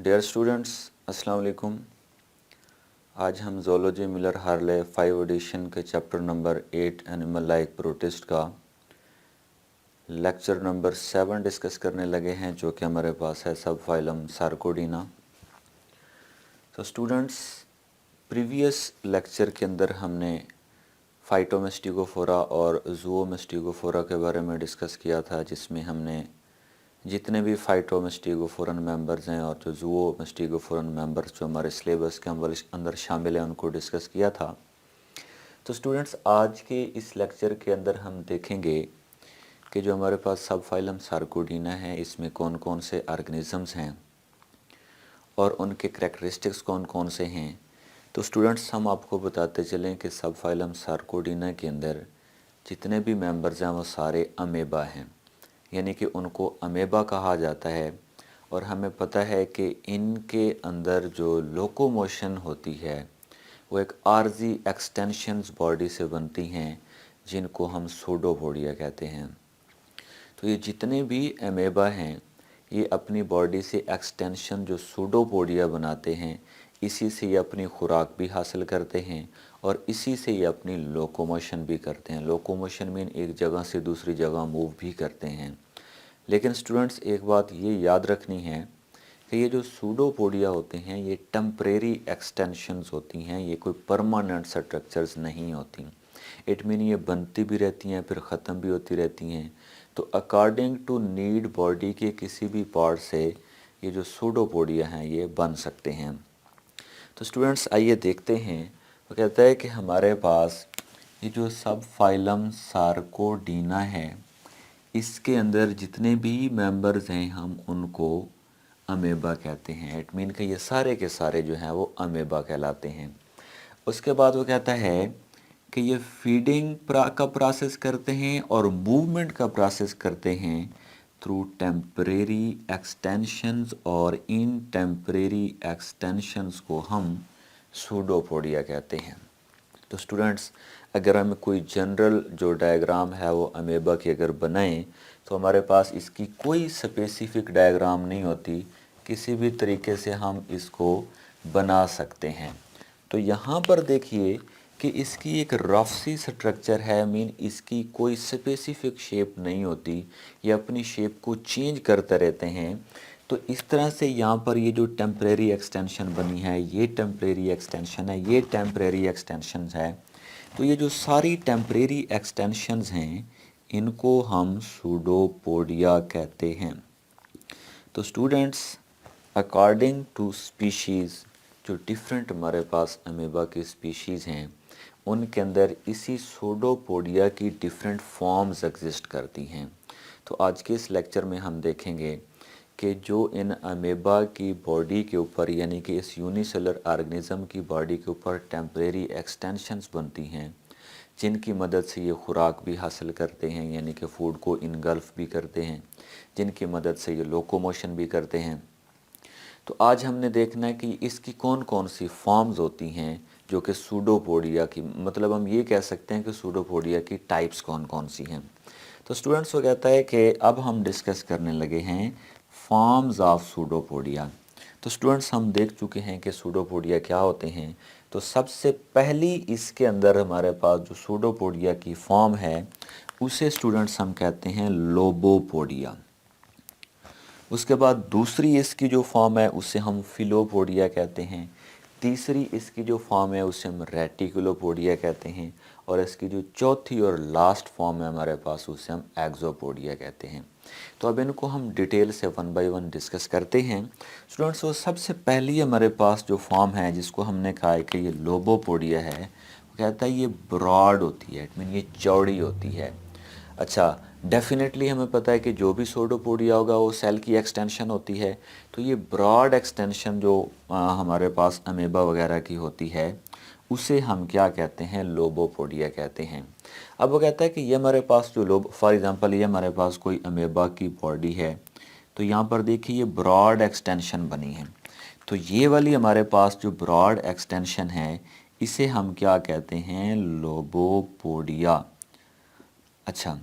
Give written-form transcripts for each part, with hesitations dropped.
Dear students, अस्सलाम वालेकुम। आज हम ज़ूलॉजी मिलर हार्ले 5 एडिशन के chapter number 8 animal like protist का लेक्चर नंबर 7 डिस्कस करने लगे हैं, जो कि हमारे पास है सब फाइलम सार्कोडीना। तो स्टूडेंट्स, प्रीवियस लेक्चर के अंदर हमने फाइटोमेस्टिगोफोरा और ज़ूओमेस्टिगोफोरा के बारे में डिस्कस किया था, जिसमें हमने जितने भी फाइटोमेस्टिगोफोरन मेंबर्स हैं और जो ज़ूओमेस्टिगोफोरन मेंबर्स जो हमारे सिलेबस के अंदर शामिल हैं उनको डिस्कस किया था। तो स्टूडेंट्स, आज के इस लेक्चर के अंदर हम देखेंगे कि जो हमारे पास सब फाइलम सार्कोडीना है, इसमें कौन कौन से ऑर्गेनिज़म्स हैं और उनके करैक्टरिस्टिक्स कौन कौन से हैं। तो स्टूडेंट्स, हम आपको बताते चलें कि सब फाइलम सार्कोडीना के अंदर जितने भी मेंबर्स हैं वो सारे अमेबा हैं, यानी कि उनको अमेबा कहा जाता है। और हमें पता है कि इनके अंदर जो लोकोमोशन होती है वो एक आर्जी एक्सटेंशंस बॉडी से बनती हैं, जिनको हम सूडोपोडिया कहते हैं। तो ये जितने भी अमेबा हैं ये अपनी बॉडी से एक्सटेंशन जो सूडोपोडिया बनाते हैं, इसी से ये अपनी खुराक भी हासिल करते हैं और इसी से ये अपनी लोकोमोशन भी करते हैं। लोकोमोशन मीन एक जगह से दूसरी जगह मूव भी करते हैं। लेकिन स्टूडेंट्स, एक बात ये याद रखनी है कि ये जो सूडोपोडिया होते हैं ये टेम्परेरी एक्सटेंशंस होती हैं, ये कोई परमानेंट स्ट्रक्चर्स नहीं होती। इट मीन ये बनती भी रहती हैं फिर ख़त्म भी होती रहती हैं। तो अकॉर्डिंग टू नीड बॉडी के किसी भी पार्ट से ये जो सूडोपोडिया हैं ये बन सकते हैं। तो स्टूडेंट्स, आइए देखते हैं। वो कहता है कि हमारे पास ये जो सब फाइलम सार्कोडीना है, इसके अंदर जितने भी मेंबर्स हैं हम उनको अमेबा कहते हैं। इट मीन कि ये सारे के सारे जो हैं वो अमेबा कहलाते हैं। उसके बाद वो कहता है कि ये फीडिंग का प्रोसेस करते हैं और मूवमेंट का प्रोसेस करते हैं थ्रू टेम्परेरी एक्सटेंशंस, और इन टेम्परेरी एक्सटेंशंस को हम सूडोपोडिया कहते हैं। तो स्टूडेंट्स, अगर हमें कोई जनरल जो डायग्राम है वो अमेबा की अगर बनाएं तो हमारे पास इसकी कोई स्पेसिफिक डायग्राम नहीं होती, किसी भी तरीके से हम इसको बना सकते हैं। तो यहाँ पर देखिए कि इसकी एक रफ सी स्ट्रक्चर है, मीन इसकी कोई स्पेसिफिक शेप नहीं होती, ये अपनी शेप को चेंज करते रहते हैं। तो इस तरह से यहाँ पर ये जो टेम्परेरी एक्सटेंशन बनी है, ये टेम्परेरी एक्सटेंशन है, ये टेम्परेरी एक्सटेंशन है। तो ये जो सारी टेम्परेरी एक्सटेंशंस हैं इनको हम सूडोपोडिया कहते हैं। तो स्टूडेंट्स, अकॉर्डिंग टू स्पीशीज़, जो डिफरेंट हमारे पास अमेबा की स्पीशीज़ हैं उनके अंदर इसी सूडोपोडिया की डिफरेंट फॉर्म्स एग्जिस्ट करती हैं। तो आज के इस लेक्चर में हम देखेंगे कि जो इन अमेबा की बॉडी के ऊपर, यानी कि इस यूनिसेलर ऑर्गेनिज़म की बॉडी के ऊपर टेम्परेरी एक्सटेंशंस बनती हैं, जिनकी मदद से ये खुराक भी हासिल करते हैं, यानी कि फूड को इनगल्फ भी करते हैं, जिनकी मदद से ये लोकोमोशन भी करते हैं। तो आज हमने देखना है कि इसकी कौन कौन सी फॉर्म्स होती हैं जो कि सूडोपोडिया की, मतलब हम ये कह सकते हैं कि सूडोपोडिया की टाइप्स कौन कौन सी हैं। तो स्टूडेंट्स, वो कहता है कि अब हम डिस्कस करने लगे हैं फॉर्म्स ऑफ सूडोपोडिया। तो स्टूडेंट्स, हम देख चुके हैं कि सूडोपोडिया क्या होते हैं। तो सबसे पहली इसके अंदर हमारे पास जो सूडोपोडिया की फॉर्म है उसे स्टूडेंट्स हम कहते हैं लोबोपोडिया। उसके बाद दूसरी इसकी जो फॉर्म है उसे हम फिलोपोडिया कहते हैं। तीसरी इसकी जो फॉर्म है उसे हम रेटिकुलोपोडिया कहते हैं। और इसकी जो चौथी और लास्ट फॉर्म है हमारे पास उसे हम एक्सोपोडिया कहते हैं। तो अब इनको हम डिटेल से वन बाय वन डिस्कस करते हैं। स्टूडेंट्स, वो सबसे पहली हमारे पास जो फॉर्म है जिसको हमने कहा है कि ये लोबोपोडिया है, वो कहता है ये ब्रॉड होती है, इट मीन ये चौड़ी होती है। अच्छा, डेफिनेटली हमें पता है कि जो भी सूडोपोडिया होगा वो सेल की एक्सटेंशन होती है। तो ये ब्रॉड एक्सटेंशन जो हमारे पास अमेबा वगैरह की होती है उसे हम क्या कहते हैं, लोबोपोडिया कहते हैं। अब वो कहता है कि ये हमारे पास जो फॉर एग्जांपल ये हमारे पास कोई अमेबा की बॉडी है, तो यहाँ पर देखिए ये ब्रॉड एक्सटेंशन बनी है। तो ये वाली हमारे पास जो ब्रॉड एक्सटेंशन है इसे हम क्या कहते हैं, लोबोपोडिया। अच्छा,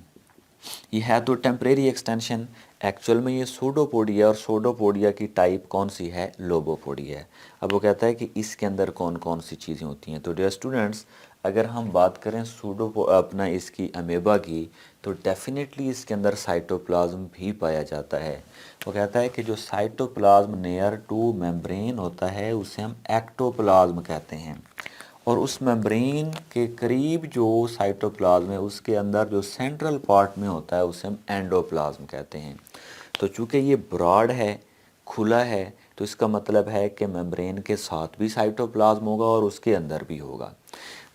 ये है तो टेम्परेरी एक्सटेंशन। एक्चुअल में ये सूडोपोडिया, और सूडोपोडिया की टाइप कौन सी है? लोबोपोडिया है। अब वो कहता है कि इसके अंदर कौन कौन सी चीज़ें होती हैं। तो डियर स्टूडेंट्स, अगर हम बात करें अपना इसकी अमेबा की, तो डेफिनेटली इसके अंदर साइटोप्लाज्म भी पाया जाता है। वो कहता है कि जो साइटोप्लाज्म नियर टू मेम्ब्रेन होता है उसे हम एक्टोप्लाज्म कहते हैं, और उस मेम्ब्रेन के करीब जो साइटोप्लाज्म है उसके अंदर जो सेंट्रल पार्ट में होता है उसे हम एंडोप्लाज्म कहते हैं। तो चूँकि ये ब्रॉड है, खुला है, तो इसका मतलब है कि मेम्ब्रेन के साथ भी साइटोप्लाज्म होगा और उसके अंदर भी होगा।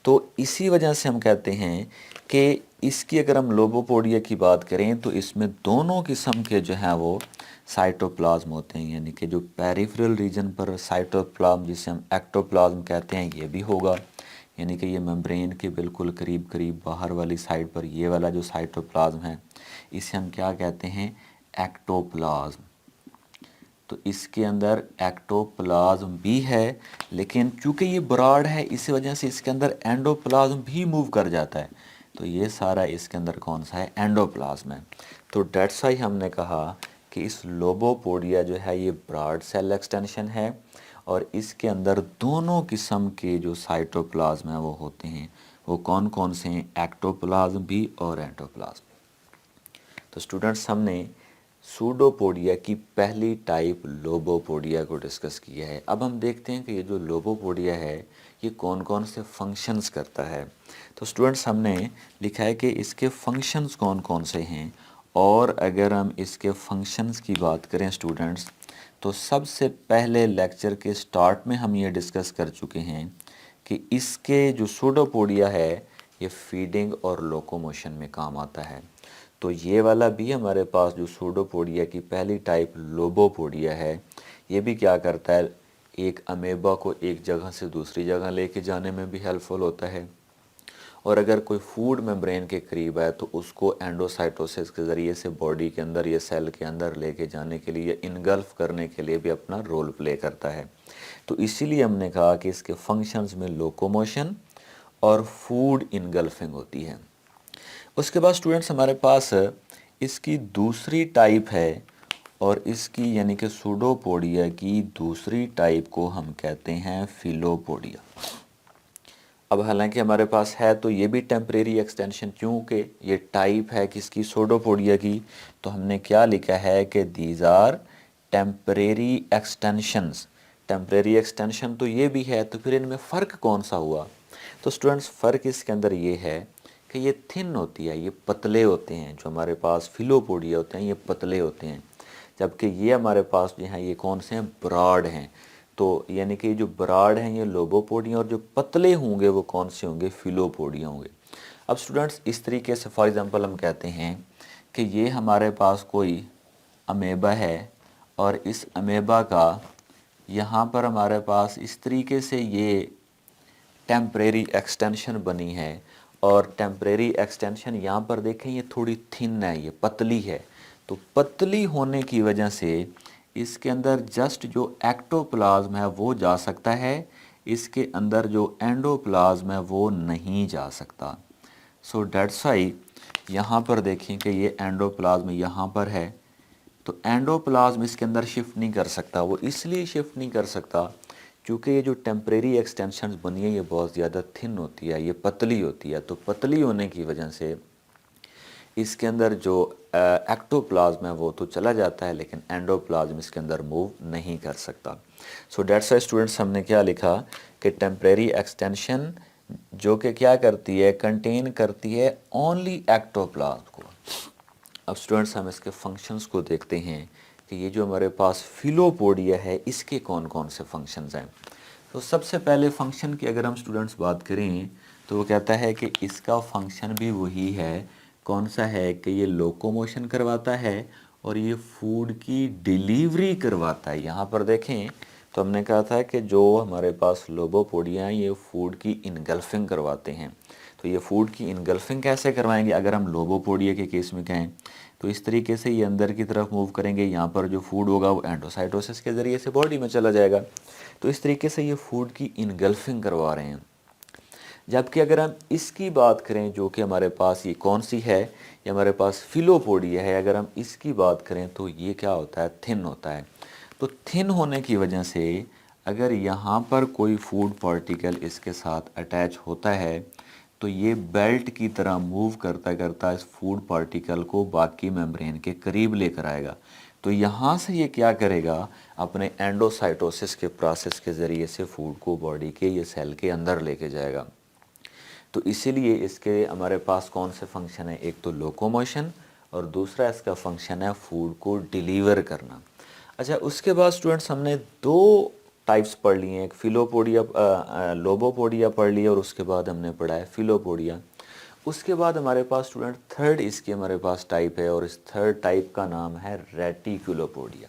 तो इसी वजह से हम कहते हैं कि इसकी अगर हम लोबोपोडिया की बात करें तो इसमें दोनों किस्म के जो हैं वो साइटोप्लाज्म होते हैं, यानी कि जो पेरिफेरल रीजन पर साइटोप्लाज्म जिसे हम एक्टोप्लाज्म कहते हैं ये भी होगा, यानी कि ये मेम्ब्रेन के बिल्कुल करीब करीब बाहर वाली साइड पर ये वाला जो साइटोप्लाज्म है इसे हम क्या कहते हैं? एक्टोप्लाज्म। तो इसके अंदर एक्टोप्लाज्म भी है, लेकिन चूंकि ये ब्रॉड है इस वजह से इसके अंदर एंडोप्लाज्म भी मूव कर जाता है। तो ये सारा इसके अंदर कौन सा है? एंडोप्लाज्म है। तो डेट्स वाई हमने कहा कि इस लोबोपोडिया जो है ये ब्रॉड सेल एक्सटेंशन है, और इसके अंदर दोनों किस्म के जो साइटोप्लाज्म है वो होते हैं। वो कौन कौन से हैं? एक्टोप्लाज्म भी और एंडोप्लाज्म। तो स्टूडेंट्स, हमने सूडोपोडिया की पहली टाइप लोबोपोडिया को डिस्कस किया है। अब हम देखते हैं कि ये जो लोबोपोडिया है ये कौन कौन से फंक्शंस करता है। तो स्टूडेंट्स, हमने लिखा है कि इसके फंक्शंस कौन कौन से हैं, और अगर हम इसके फंक्शंस की बात करें स्टूडेंट्स, तो सबसे पहले लेक्चर के स्टार्ट में हम ये डिस्कस कर चुके हैं कि इसके जो सूडोपोडिया है ये फीडिंग और लोकोमोशन में काम आता है। तो ये वाला भी हमारे पास जो सूडोपोडिया की पहली टाइप लोबोपोडिया है ये भी क्या करता है? एक अमेबा को एक जगह से दूसरी जगह लेके जाने में भी हेल्पफुल होता है, और अगर कोई फूड मेम्ब्रेन के करीब है तो उसको एंडोसाइटोसिस के ज़रिए से बॉडी के अंदर या सेल के अंदर लेके जाने के लिए, इनगल्फ करने के लिए भी अपना रोल प्ले करता है। तो इसीलिए हमने कहा कि इसके फंक्शंस में लोकोमोशन और फूड इनगल्फिंग होती है। उसके बाद स्टूडेंट्स हमारे पास इसकी दूसरी टाइप है, और इसकी यानी कि सूडोपोडिया की दूसरी टाइप को हम कहते हैं फिलोपोडिया। अब हालांकि हमारे पास है तो ये भी टेम्परेरी एक्सटेंशन, क्योंकि ये टाइप है किसकी? सूडोपोडिया की। तो हमने क्या लिखा है कि these are temporary extensions. Temporary extension तो ये भी है, तो फिर इनमें फ़र्क कौन सा हुआ? तो स्टूडेंट्स, फ़र्क इसके अंदर ये है कि ये थिन होती है, ये पतले होते हैं। जो हमारे पास फिलोपोडिया होते हैं ये पतले होते हैं, जबकि ये हमारे पास जो हैं ये कौन से हैं? ब्रॉड हैं। तो यानी कि जो ब्रॉड हैं ये लोबोपोडिया, और जो पतले होंगे वो कौन से होंगे? फिलोपोडिया होंगे। अब स्टूडेंट्स, इस तरीके से फॉर एग्जांपल हम कहते हैं कि ये हमारे पास कोई अमेबा है, और इस अमेबा का यहाँ पर हमारे पास इस तरीके से ये टेम्परेरी एक्सटेंशन बनी है, और टेम्परेरी एक्सटेंशन यहाँ पर देखें ये थोड़ी थिन है, ये पतली है। तो पतली होने की वजह से इसके अंदर जस्ट जो एक्टोप्लाज्म है वो जा सकता है, इसके अंदर जो एंडोप्लाज्म है वो नहीं जा सकता। सो डेट्स वाई यहाँ पर देखें कि ये एंडोप्लाज्म यहाँ पर है, तो एंडोप्लाज्म इसके अंदर शिफ्ट नहीं कर सकता। वो इसलिए शिफ्ट नहीं कर सकता क्योंकि ये जो टेम्परेरी एक्सटेंशन बनी है ये बहुत ज़्यादा थिन होती है, ये पतली होती है। तो पतली होने की वजह से इसके अंदर जो एक्टोप्लाज्म है वो तो चला जाता है, लेकिन एंडोप्लाज्म इसके अंदर मूव नहीं कर सकता। सो डेट्स वाई स्टूडेंट्स, हमने क्या लिखा कि टेम्परेरी एक्सटेंशन जो कि क्या करती है? कंटेन करती है ओनली एक्टोप्लाज्म को। अब स्टूडेंट्स, हम इसके फंक्शंस को देखते हैं कि ये जो हमारे पास फिलोपोडिया है इसके कौन कौन से फंक्शंस हैं। तो सबसे पहले फंक्शन की अगर हम स्टूडेंट्स बात करें तो वो कहता है कि इसका फंक्शन भी वही है। कौन सा है? कि ये लोकोमोशन करवाता है और ये फूड की डिलीवरी करवाता है। यहाँ पर देखें तो हमने कहा था कि जो हमारे पास लोबोपोडिया हैं ये फूड की इनगल्फिंग करवाते हैं। तो ये फूड की इनगल्फिंग कैसे करवाएंगे? अगर हम लोबोपोडिया के केस में कहें तो इस तरीके से ये अंदर की तरफ मूव करेंगे, यहाँ पर जो फूड होगा वो एंडोसाइटोसिस के ज़रिए से बॉडी में चला जाएगा। तो इस तरीके से ये फूड की इनगल्फिंग करवा रहे हैं। जबकि अगर हम इसकी बात करें जो कि हमारे पास ये कौन सी है, ये हमारे पास फिलोपोडिया है, अगर हम इसकी बात करें तो ये क्या होता है, थिन होता है। तो थिन होने की वजह से अगर यहाँ पर कोई फूड पार्टिकल इसके साथ अटैच होता है तो ये बेल्ट की तरह मूव करता करता इस फूड पार्टिकल को बाकी मेम्ब्रेन के करीब लेकर आएगा। तो यहाँ से ये क्या करेगा, अपने एंडोसाइटोसिस के प्रोसेस के ज़रिए से फूड को बॉडी के ये सेल के अंदर लेके जाएगा। तो इसीलिए इसके हमारे पास कौन से फंक्शन है, एक तो लोकोमोशन और दूसरा इसका फंक्शन है फूड को डिलीवर करना। अच्छा, उसके बाद स्टूडेंट्स हमने दो टाइप्स पढ़ लिए हैं, एक फिलोपोडिया लोबोपोडिया पढ़ लिया और उसके बाद हमने पढ़ा है फिलोपोडिया। उसके बाद हमारे पास स्टूडेंट थर्ड इसकी हमारे पास टाइप है और इस थर्ड टाइप का नाम है रेटिकुलोपोडिया।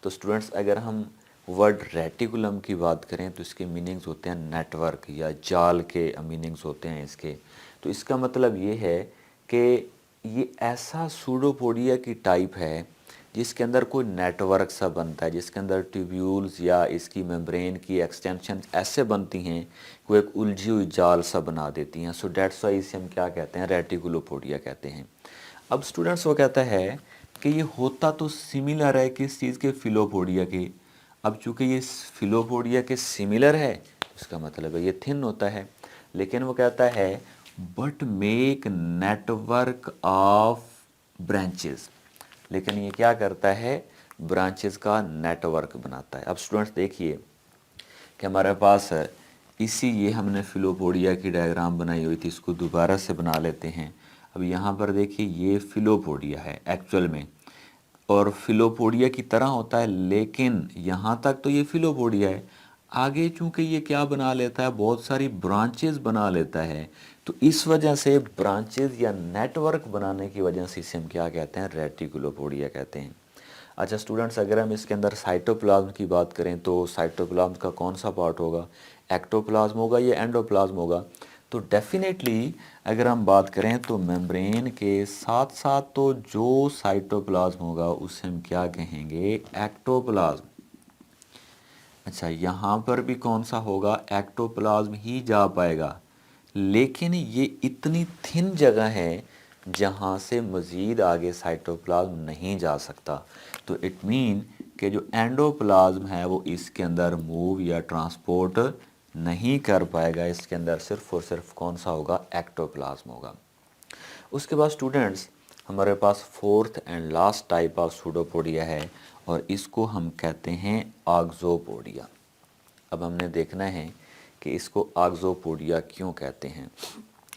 तो स्टूडेंट्स अगर हम वर्ड रेटिकुलम की बात करें तो इसके मीनिंग्स होते हैं नेटवर्क या जाल के मीनिंग्स होते हैं इसके। तो इसका मतलब ये है कि ये ऐसा सूडोपोडिया की टाइप है जिसके अंदर कोई नेटवर्क सा बनता है, जिसके अंदर ट्यूब्यूल्स या इसकी मेम्ब्रेन की एक्सटेंशन ऐसे बनती हैं कि वो एक उलझी हुई जाल सा बना देती हैं। सो डेट्स वाई इसे हम क्या कहते हैं, रेटिकुलोपोडिया कहते हैं। अब स्टूडेंट्स वो कहता है कि ये होता तो सिमिलर है किस चीज़ के, फिलोपोडिया के। अब चूँकि ये फिलोपोडिया के सिमिलर है इसका मतलब है ये थिन होता है, लेकिन वो कहता है but make network of branches, लेकिन ये क्या करता है, ब्रांचेस का नेटवर्क बनाता है। अब स्टूडेंट्स देखिए कि हमारे पास इसी ये हमने फिलोपोडिया की डायग्राम बनाई हुई थी, इसको दोबारा से बना लेते हैं। अब यहाँ पर देखिए ये फिलोपोडिया है एक्चुअल में, और फिलोपोडिया की तरह होता है, लेकिन यहाँ तक तो ये फिलोपोडिया है। आगे चूँकि ये क्या बना लेता है, बहुत सारी ब्रांचेस बना लेता है, तो इस वजह से ब्रांचेस या नेटवर्क बनाने की वजह से इसे हम क्या कहते हैं, रेटिकुलोपोडिया कहते हैं। अच्छा स्टूडेंट्स, अगर हम इसके अंदर साइटोप्लाज्म की बात करें तो साइटोप्लाज्म का कौन सा पार्ट होगा, एक्टोप्लाज्म होगा या एंडोप्लाज्म होगा। तो डेफिनेटली अगर हम बात करें तो मेम्ब्रेन के साथ साथ तो जो साइटोप्लाज्म होगा उसे हम क्या कहेंगे, एक्टोप्लाज्म। अच्छा, यहाँ पर भी कौन सा होगा, एक्टोप्लाज्म ही जा पाएगा, लेकिन ये इतनी थिन जगह है जहाँ से मज़ीद आगे साइटोप्लाज्म नहीं जा सकता। तो इट मीन कि जो एंडोप्लाज्म है वो इसके अंदर मूव या ट्रांसपोर्ट नहीं कर पाएगा, इसके अंदर सिर्फ और सिर्फ कौन सा होगा, एक्टोप्लाज्म होगा। उसके बाद स्टूडेंट्स हमारे पास fourth and last type of pseudopodia है और इसको हम कहते हैं ऑक्सोपोडिया। अब हमने देखना है कि इसको ऑक्सोपोडिया क्यों कहते हैं।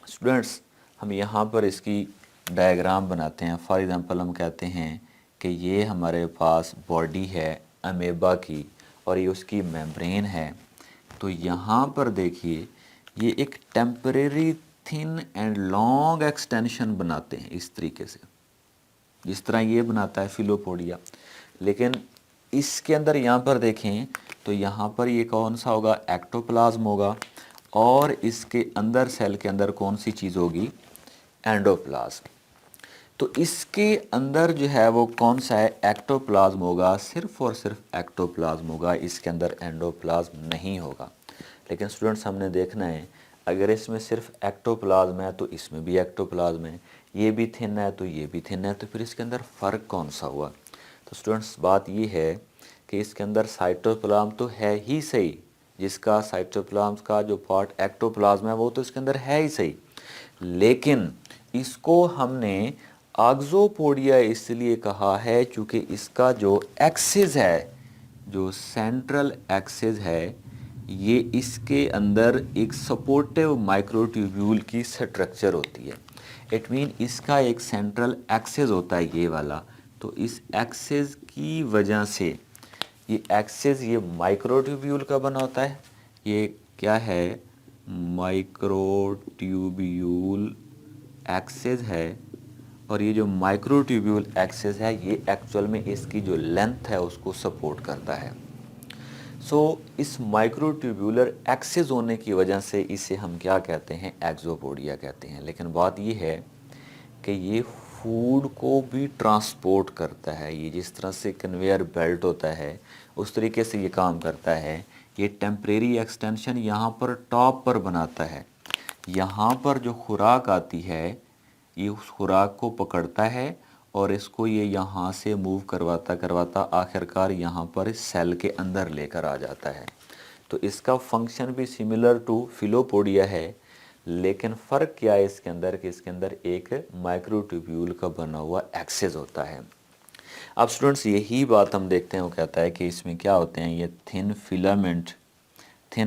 स्टूडेंट्स हम यहाँ पर इसकी डायग्राम बनाते हैं। फॉर एग्ज़ाम्पल हम कहते हैं कि ये हमारे पास बॉडी है अमेबा की और ये उसकी मेम्ब्रेन है। तो यहाँ पर देखिए ये एक temporary thin and long extension बनाते हैं इस तरीके से, जिस तरह ये बनाता है फिलोपोडिया। लेकिन इसके अंदर यहाँ पर देखें तो यहाँ पर ये कौन सा होगा, एक्टोप्लाज्म होगा, और इसके अंदर सेल के अंदर कौन सी चीज़ होगी, एंडोप्लाज्म। तो इसके अंदर जो है वो कौन सा है, एक्टोप्लाज्म होगा, सिर्फ और सिर्फ एक्टोप्लाज्म होगा, इसके अंदर एंडोप्लाज्म नहीं होगा। लेकिन स्टूडेंट्स हमने देखना है अगर इसमें सिर्फ एक्टोप्लाज्म है तो इसमें भी एक्टोप्लाज्म है, ये भी थिन है तो ये भी थिन है, तो फिर इसके अंदर फ़र्क कौन सा हुआ। तो स्टूडेंट्स बात ये है कि इसके अंदर साइटोप्लाज्म तो है ही सही, जिसका साइटोप्लाज्म का जो पार्ट एक्टोप्लाज्म है वो तो इसके अंदर है ही सही, लेकिन इसको हमने ऑक्सोपोडिया इसलिए कहा है क्योंकि इसका जो एक्सिस है, जो सेंट्रल एक्सिस है, ये इसके अंदर एक सपोर्टिव माइक्रोट्यूब्यूल की स्ट्रक्चर होती है। इट मीन इसका एक सेंट्रल एक्सिस होता है ये वाला, तो इस एक्सिस की वजह से ये एक्सिस ये माइक्रोट्यूब्यूल का बना होता है। ये क्या है, माइक्रोट्यूब्यूल एक्सिस है, और ये जो माइक्रोट्यूब्यूल एक्सिस है ये एक्चुअल में इसकी जो लेंथ है उसको सपोर्ट करता है। सो इस माइक्रोट्यूब्यूलर एक्सिस होने की वजह से इसे हम क्या कहते हैं, एक्सोपोडिया कहते हैं। लेकिन बात ये है कि ये फूड को भी ट्रांसपोर्ट करता है, ये जिस तरह से कन्वेयर बेल्ट होता है उस तरीके से ये काम करता है। یہ ٹیمپریری ایکسٹینشن یہاں پر ٹاپ پر بناتا ہے. یہاں پر جو خوراک آتی ہے یہ اس خوراک کو پکڑتا ہے اور اس کو یہ یہاں سے موو کرواتا آخر کار یہاں پر اس سیل کے اندر لے کر آ جاتا ہے. تو اس کا فنکشن بھی سملر ٹو فیلوپوڈیا ہے، لیکن فرق کیا ہے اس کے اندر کہ اس کے اندر ایک مائکروٹیوبیول کا بنا ہوا ایکسس ہوتا ہے. اب اسٹوڈنٹس یہی بات ہم دیکھتے ہیں، وہ کہتا ہے کہ اس میں کیا ہوتے ہیں، یہ تھن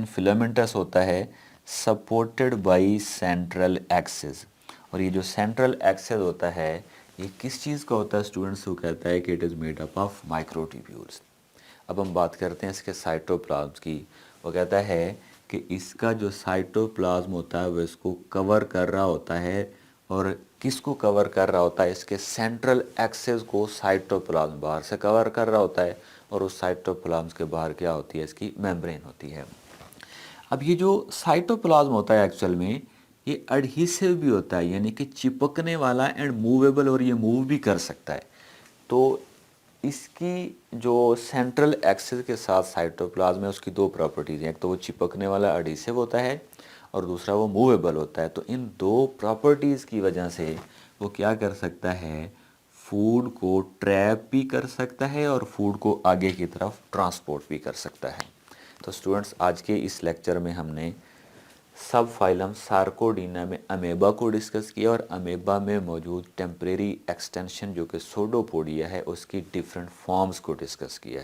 فلامنٹس ہوتا ہے سپورٹڈ بائی سینٹرل ایکسس. اور یہ جو سینٹرل ایکسس ہوتا ہے یہ کس چیز کا ہوتا ہے اسٹوڈنٹس؟ وہ کہتا ہے کہ it is made up of microtubules. اب ہم بات کرتے ہیں اس کے سائٹوپلازم کی. وہ کہتا ہے کہ اس کا جو سائٹوپلازم ہوتا ہے وہ اس کو کور کر رہا ہوتا ہے، اور کس کو کور کر رہا ہوتا ہے؟ اس کے سینٹرل ایکسس کو سائٹوپلازم باہر سے کور کر رہا ہوتا ہے، اور اس سائٹوپلازم کے باہر کیا ہوتی ہے؟ اس کی میمبرین ہوتی ہے. اب یہ جو سائٹوپلازم ہوتا ہے ایکچول میں یہ اڈہیسو بھی ہوتا ہے، یعنی کہ چپکنے والا اینڈ موویبل، اور یہ موو بھی کر سکتا ہے. تو اس کی جو سینٹرل ایکسس کے ساتھ سائٹوپلازم ہے اس کی دو پراپرٹیز ہیں، ایک تو وہ چپکنے والا اڈہیسو ہوتا ہے اور دوسرا وہ موویبل ہوتا ہے. تو ان دو پراپرٹیز کی وجہ سے وہ کیا کر سکتا ہے؟ فوڈ کو ٹریپ بھی کر سکتا ہے اور فوڈ کو آگے کی طرف ٹرانسپورٹ بھی کر سکتا ہے. تو اسٹوڈنٹس آج کے اس لیکچر میں ہم نے سب فائلم سارکوڈینا میں امیبا کو ڈسکس کیا، اور امیبا میں موجود ٹیمپریری ایکسٹینشن جو کہ سوڈوپوڈیا ہے اس کی ڈیفرنٹ فارمز کو ڈسکس کیا ہے.